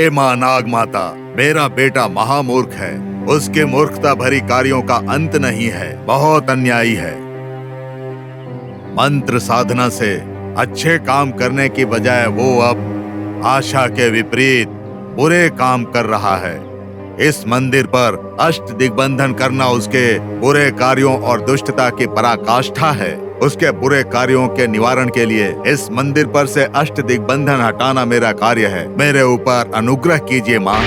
हे माँ नाग माता, मेरा बेटा महामूर्ख है। उसके मूर्खता भरी कार्यों का अंत नहीं है, बहुत अन्यायी है। मंत्र साधना से अच्छे काम करने की बजाय वो अब आशा के विपरीत बुरे काम कर रहा है। इस मंदिर पर अष्ट दिग्बंधन करना उसके बुरे कार्यों और दुष्टता की पराकाष्ठा है। उसके बुरे कार्यों के निवारण के लिए इस मंदिर पर से अष्ट दिग्बंधन हटाना मेरा कार्य है। मेरे ऊपर अनुग्रह कीजिए माँ।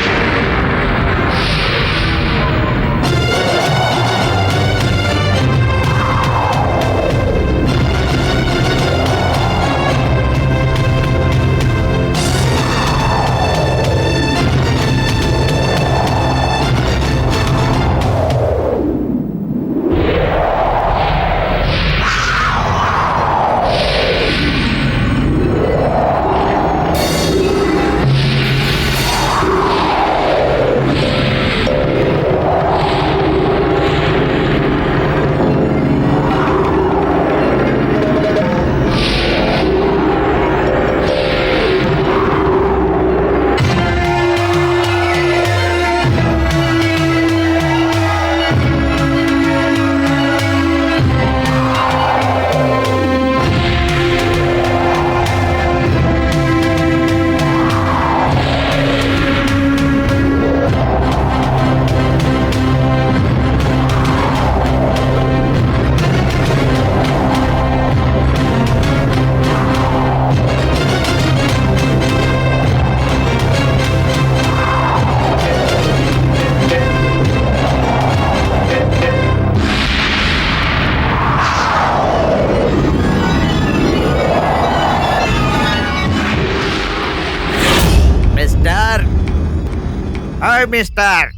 मिस्टर,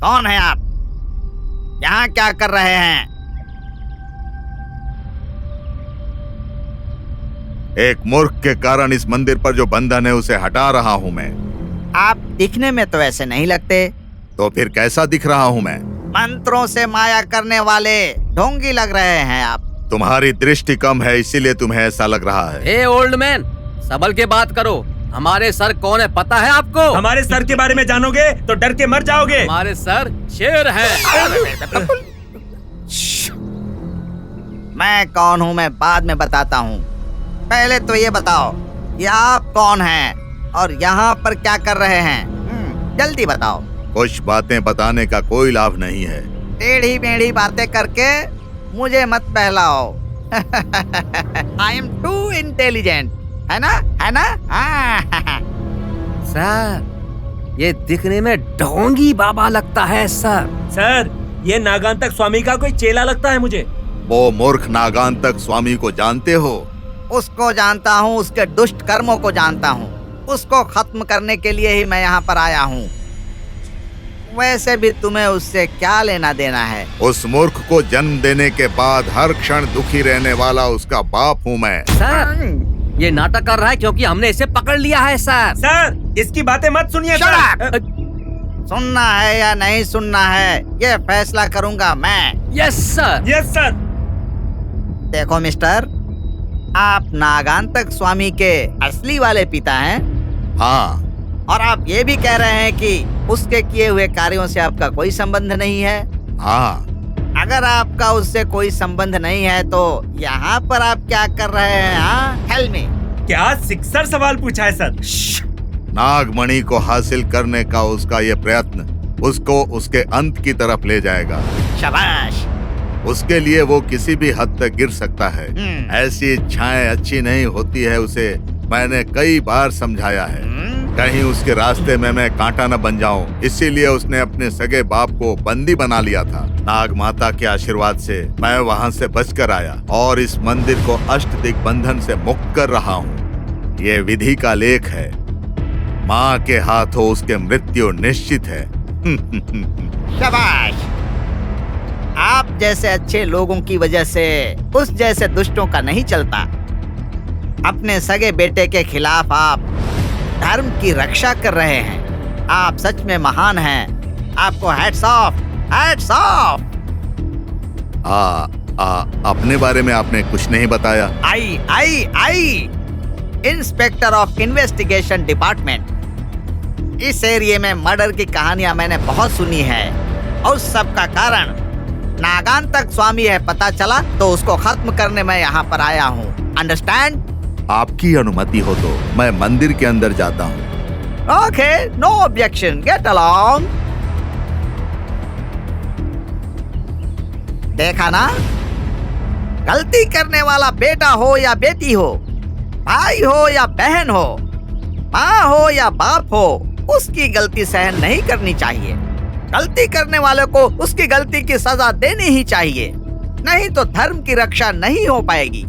कौन है आप? यहाँ क्या कर रहे हैं? एक मूर्ख के कारण इस मंदिर पर जो बंधन है उसे हटा रहा हूँ मैं। आप दिखने में तो ऐसे नहीं लगते। तो फिर कैसा दिख रहा हूँ मैं? मंत्रों से माया करने वाले ढोंगी लग रहे हैं आप। तुम्हारी दृष्टि कम है इसीलिए तुम्हें ऐसा लग रहा है। ए ओल्ड मैन, संभल के बात करो। हमारे सर कौन है पता है आपको? हमारे सर के बारे में जानोगे तो डर के मर जाओगे। हमारे सर शेर है। मैं कौन हूँ मैं बाद में बताता हूँ। पहले तो ये बताओ कि आप कौन हैं और यहाँ पर क्या कर रहे हैं? जल्दी बताओ। कुछ बातें बताने का कोई लाभ नहीं है। टेढ़ी मेढ़ी बातें करके मुझे मत बहलाओ। आई एम टू इंटेलिजेंट, है ना? है ना? सर, ये दिखने में ढोंगी बाबा लगता है सर। सर, ये नागांतक स्वामी का कोई चेला लगता है मुझे। वो मूर्ख नागांतक स्वामी को जानते हो? उसको जानता हूँ, उसके दुष्ट कर्मों को जानता हूँ। उसको खत्म करने के लिए ही मैं यहाँ पर आया हूँ। वैसे भी तुम्हें उससे क्या लेना देना है? उस मूर्ख को जन्म देने के बाद हर क्षण दुखी रहने वाला उसका बाप हूँ मैं। सर, ये नाटक कर रहा है क्योंकि हमने इसे पकड़ लिया है सर। सर, इसकी बातें मत सुनिए सर। सुनना है या नहीं सुनना है ये फैसला करूंगा मैं। Yes sir. Yes sir. देखो मिस्टर, आप नागांतक स्वामी के असली वाले पिता हैं। हाँ। और आप ये भी कह रहे हैं कि उसके किए हुए कार्यों से आपका कोई संबंध नहीं है। हाँ। अगर आपका उससे कोई संबंध नहीं है तो यहाँ पर आप क्या कर रहे हैं? हाँ, टेल मी। क्या सिक्सर सवाल पूछा है सर? नागमणि को हासिल करने का उसका ये प्रयत्न उसको उसके अंत की तरफ ले जाएगा। शाबाश। उसके लिए वो किसी भी हद तक गिर सकता है। ऐसी इच्छाएं अच्छी नहीं होती है, उसे मैंने कई बार समझाया है। कहीं उसके रास्ते में मैं कांटा न बन जाऊं, इसीलिए उसने अपने सगे बाप को बंदी बना लिया था। नाग माता के आशीर्वाद से मैं वहां से बचकर आया और इस मंदिर को अष्ट दिग्बंधन से मुक्त कर रहा हूँ। ये विधि का लेख है। माँ के हाथों उसके मृत्यु निश्चित है। शाबाश। आप जैसे अच्छे लोगों की वजह से उस जैसे दुष्टों का नहीं चलता। अपने सगे बेटे के खिलाफ आप धर्म की रक्षा कर रहे हैं। आप सच में महान हैं। आपको हैट्स ऑफ, हैट्स ऑफ। अपने बारे में आपने कुछ नहीं बताया। आई इंस्पेक्टर ऑफ इन्वेस्टिगेशन डिपार्टमेंट। इस एरिया में मर्डर की कहानियां मैंने बहुत सुनी है और सब का कारण नागांतक स्वामी है पता चला तो उसको खत्म करने मैं यहाँ पर आया हूँ। अंडरस्टैंड? आपकी अनुमति हो तो मैं मंदिर के अंदर जाता हूँ। Okay, no objection, get along. देखा ना, गलती करने वाला बेटा हो या बेटी हो, भाई हो या बहन हो, माँ हो या बाप हो, उसकी गलती सहन नहीं करनी चाहिए। गलती करने वाले को उसकी गलती की सजा देनी ही चाहिए, नहीं तो धर्म की रक्षा नहीं हो पाएगी।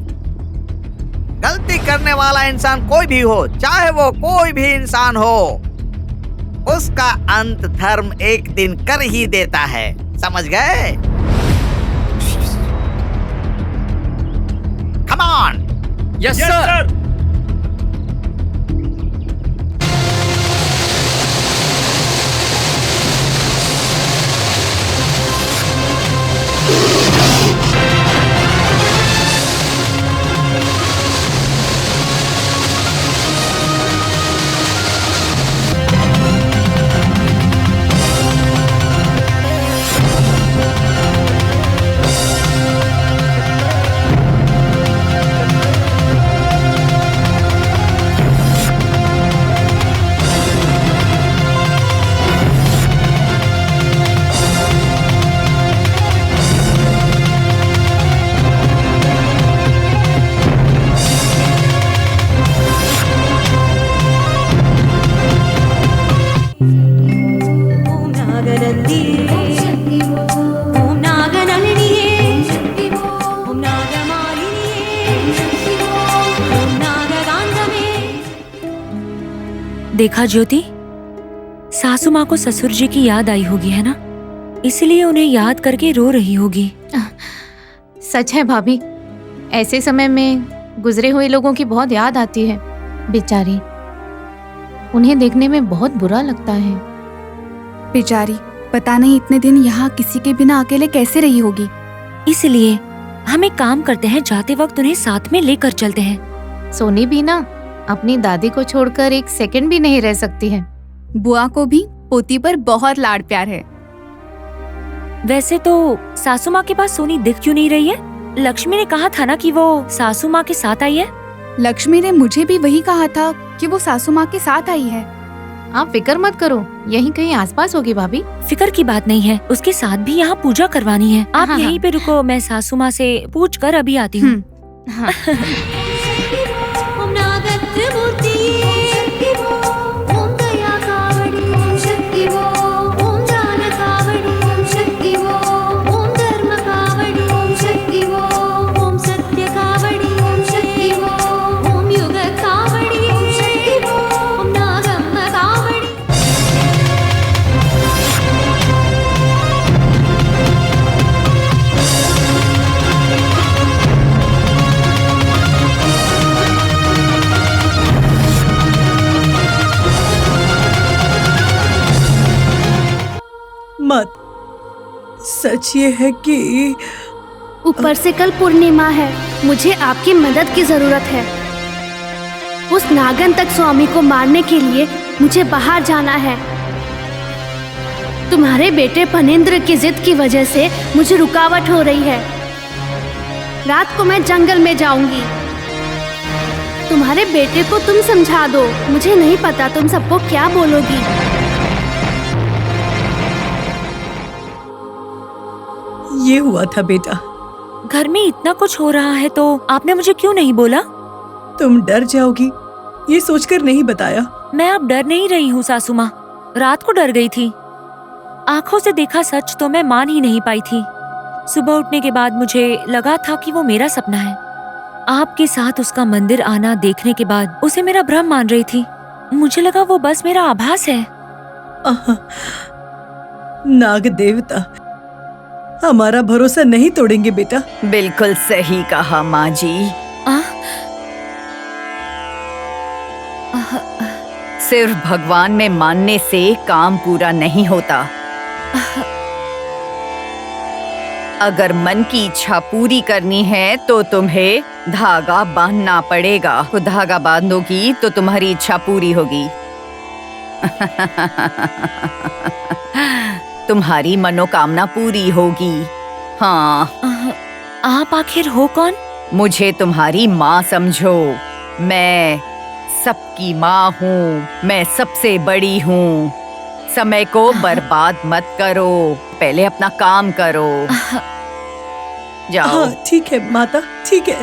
गलती करने वाला इंसान कोई भी हो, चाहे वो कोई भी इंसान हो, उसका अंत धर्म एक दिन कर ही देता है। समझ गए? Come on. Yes sir. देखा ज्योति, सासू माँ को ससुर जी की याद आई होगी, है ना? इसलिए उन्हें याद करके रो रही होगी। सच है भाभी, ऐसे समय में गुजरे हुए लोगों की बहुत याद आती है। बेचारी, उन्हें देखने में बहुत बुरा लगता है। बेचारी, पता नहीं इतने दिन यहाँ किसी के बिना अकेले कैसे रही होगी। इसलिए हम एक काम करते हैं, जाते वक्त उन्हें साथ में लेकर चलते हैं। सोनी भी ना अपनी दादी को छोड़कर एक सेकंड भी नहीं रह सकती है। बुआ को भी पोती पर बहुत लाड प्यार है। वैसे तो सासू माँ के पास सोनी दिख क्यों नहीं रही है? लक्ष्मी ने कहा था ना कि वो सासू माँ के साथ आई है। लक्ष्मी ने मुझे भी वही कहा था कि वो सासू माँ के साथ आई है। आप फिक्र मत करो, यहीं कहीं आसपास होगी भाभी। फिक्र की बात नहीं है, उसके साथ भी यहाँ पूजा करवानी है। आप हाँ, यहीं पे रुको, मैं सासू माँ से पूछ कर अभी आती हूँ। हाँ। मत, सच ये है कि ऊपर से कल पूर्णिमा है, मुझे आपकी मदद की जरूरत है। उस नागांतक स्वामी को मारने के लिए मुझे बाहर जाना है। तुम्हारे बेटे फणेंद्र की जिद की वजह से मुझे रुकावट हो रही है। रात को मैं जंगल में जाऊंगी। तुम्हारे बेटे को तुम समझा दो, मुझे नहीं पता तुम सबको क्या बोलोगी। ये हुआ था बेटा। घर में इतना कुछ हो रहा है तो आपने मुझे क्यों नहीं बोला? तुम डर जाओगी ये सोचकर नहीं बताया। मैं अब डर नहीं रही हूँ सासू माँ, रात को डर गई थी। आंखों से देखा सच तो मैं मान ही नहीं पाई थी। सुबह उठने के बाद मुझे लगा था कि वो मेरा सपना है। आपके साथ उसका मंदिर आना देखने के बाद उसे मेरा भ्रम मान रही थी। मुझे लगा वो बस मेरा आभास है। नाग देवता हमारा भरोसा नहीं तोड़ेंगे बेटा। बिल्कुल सही कहा माँ जी। सिर्फ भगवान में मानने से काम पूरा नहीं होता। अगर मन की इच्छा पूरी करनी है तो तुम्हें धागा बांधना पड़ेगा। तो धागा बांधोगी तो तुम्हारी इच्छा पूरी होगी। तुम्हारी मनोकामना पूरी होगी। हाँ, आप आखिर हो कौन? मुझे तुम्हारी माँ समझो। मैं सबकी माँ हूँ, मैं सबसे बड़ी हूँ। समय को बर्बाद मत करो, पहले अपना काम करो। जाओ। हाँ ठीक है माता, ठीक है।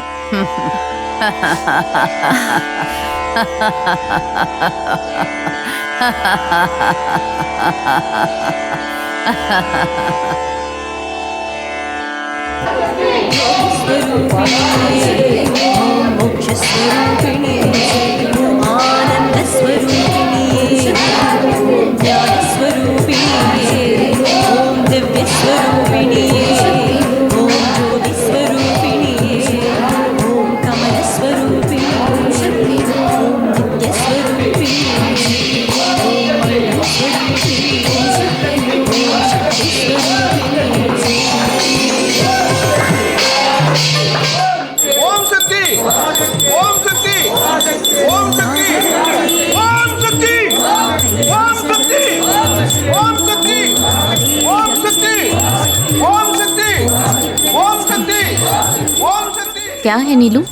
क्या है नीलू,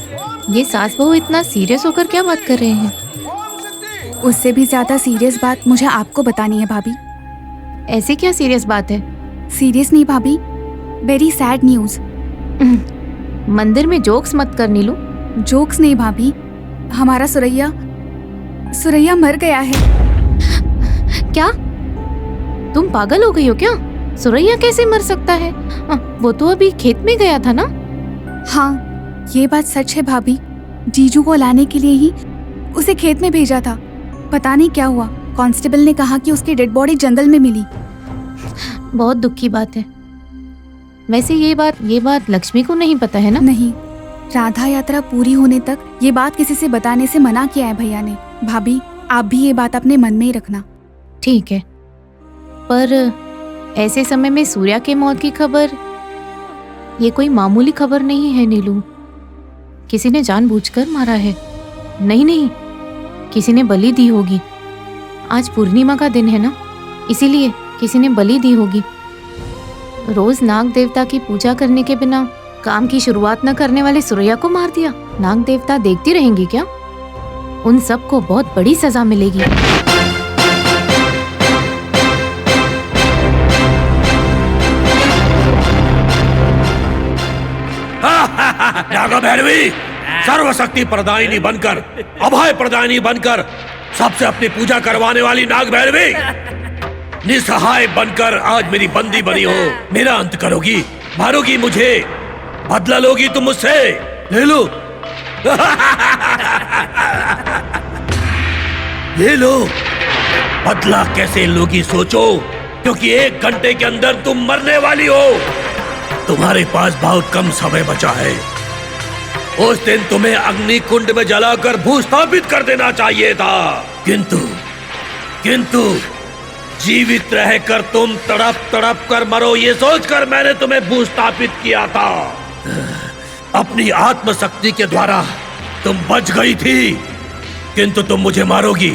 ये सास बहू इतना सीरियस होकर क्या बात कर रहे हैं? उससे भी ज्यादा सीरियस बात मुझे आपको बतानी है भाभी। ऐसी क्या सीरियस बात है? सीरियस नहीं भाभी, वेरी सैड न्यूज। मंदिर में जोक्स मत कर नीलू। जोक्स नहीं भाभी, हमारा सुरैया मर गया है। क्या तुम पागल हो गई हो क्या? सुरैया कैसे मर सकता है? वो तो अभी खेत में गया था ना। हाँ ये बात सच है भाभी, जीजू को लाने के लिए ही उसे खेत में भेजा था। पता नहीं क्या हुआ, कांस्टेबल ने कहा कि उसकी डेड बॉडी जंगल में मिली। बहुत दुख की बात है। वैसे ये बात लक्ष्मी को नहीं पता है ना? नहीं, राधा यात्रा पूरी होने तक ये बात किसी से बताने से मना किया है भैया ने। भाभी आप भी ये बात अपने मन में ही रखना। ठीक है, पर ऐसे समय में सूर्या के मौत की खबर, ये कोई मामूली खबर नहीं है नीलू। किसी ने जानबूझकर मारा है। नहीं, किसी ने बलि दी होगी। आज पूर्णिमा का दिन है ना, इसीलिए किसी ने बलि दी होगी। रोज नाग देवता की पूजा करने के बिना काम की शुरुआत न करने वाले सुरैया को मार दिया। नाग देवता देखती रहेंगी क्या? उन सबको बहुत बड़ी सजा मिलेगी। नागा भैरवी, सर्वशक्ति प्रदायिनी बनकर, अभय प्रदायिनी बनकर सबसे अपनी पूजा करवाने वाली नाग भैरवी, निसहाय बनकर आज मेरी बंदी बनी हो। मेरा अंत करोगी, मारोगी मुझे, बदला लोगी तुम मुझसे। ले लो। ले लो। बदला कैसे लोगी सोचो, क्योंकि 1 घंटे के अंदर तुम मरने वाली हो। तुम्हारे पास बहुत कम समय बचा है। उस दिन तुम्हें अग्नि कुंड में जलाकर भूस्थापित कर देना चाहिए था, किंतु जीवित रहकर तुम तड़प तड़प कर मरो, ये सोचकर मैंने तुम्हें भूस्थापित किया था। अपनी आत्मशक्ति के द्वारा तुम बच गई थी, किंतु तुम मुझे मारोगी।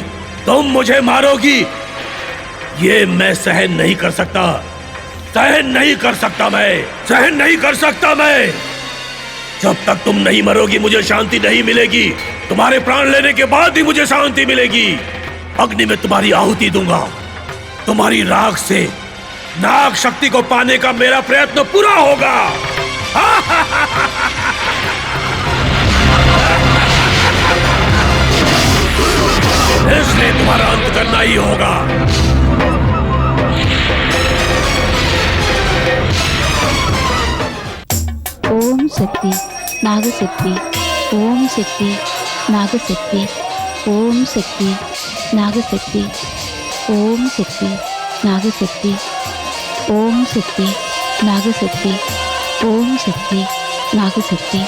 ये मैं सहन नहीं कर सकता। मैं जब तक तुम नहीं मरोगी मुझे शांति नहीं मिलेगी। तुम्हारे प्राण लेने के बाद ही मुझे शांति मिलेगी। अग्नि में तुम्हारी आहुति दूंगा। तुम्हारी राख से नाग शक्ति को पाने का मेरा प्रयत्न पूरा होगा। इसलिए तुम्हारा अंत करना ही होगा। ओम शक्ति नागशक्ति, ओम शक्ति नागशक्ति, ओम शक्ति नागशक्ति, ओम शक्ति नागशक्ति, ओम शक्ति नागशक्ति, ओम शक्ति नागशक्ति।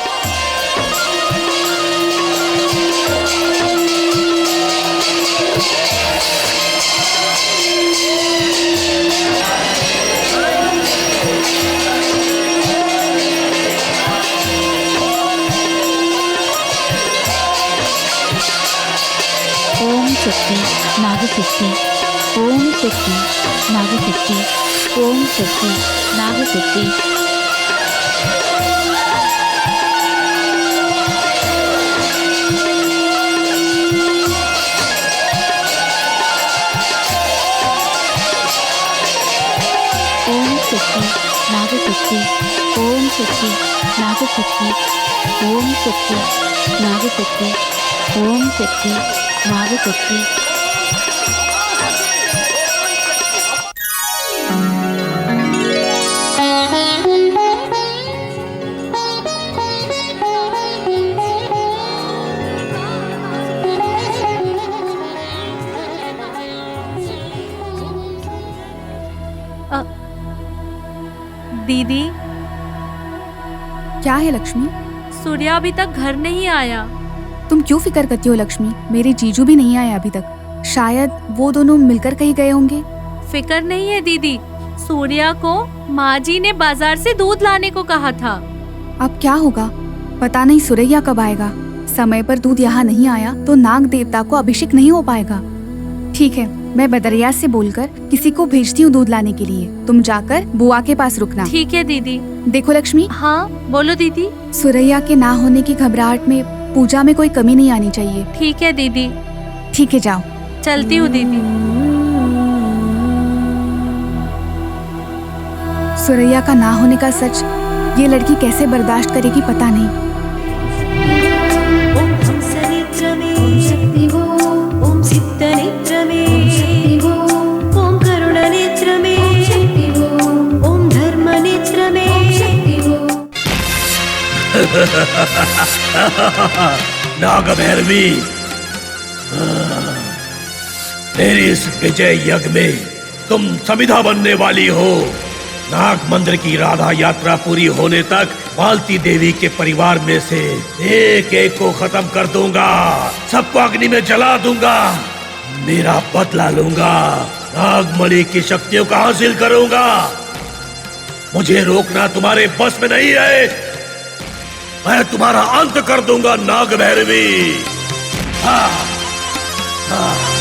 ओम शक्ति नागशक्ति, ओम शक्ति नागशक्ति ओम शक्ति नागशक्ति ओम शक्ति नागशक्ति ओम शक्ति नागशक्ति ओम शक्ति नागशक्ति ओम शक्ति नागशक्ति दीदी क्या है लक्ष्मी? सूर्या अभी तक घर नहीं आया। तुम क्यों फिक्र करती हो लक्ष्मी? मेरे जीजू भी नहीं आए अभी तक। शायद वो दोनों मिलकर कहीं गए होंगे। फिक्र नहीं है दीदी, सूर्या को माँ जी ने बाजार से दूध लाने को कहा था। अब क्या होगा पता नहीं। सुरैया कब आएगा? समय पर दूध यहाँ नहीं आया तो नाग देवता को अभिषेक नहीं हो पाएगा। ठीक है, मैं बदरिया से बोलकर किसी को भेजती हूँ दूध लाने के लिए। तुम जाकर बुआ के पास रुकना। ठीक है दीदी। देखो लक्ष्मी। हाँ बोलो दीदी। सुरैया के ना होने की घबराहट में पूजा में कोई कमी नहीं आनी चाहिए। ठीक है दीदी। ठीक है, जाओ। चलती हूँ दीदी। सुरैया का ना होने का सच ये लड़की कैसे बर्दाश्त करेगी पता नहीं। नाग भैरवी, मेरी इस विजय यज्ञ में तुम समिधा बनने वाली हो। नाग मंदिर की राधा यात्रा पूरी होने तक मालती देवी के परिवार में से एक एक को खत्म कर दूंगा, सबको अग्नि में जला दूंगा, मेरा बदला लूंगा, नागमणि की शक्तियों का हासिल करूंगा। मुझे रोकना तुम्हारे बस में नहीं है। मैं तुम्हारा अंत कर दूंगा नाग भैरवी। हाँ, हाँ।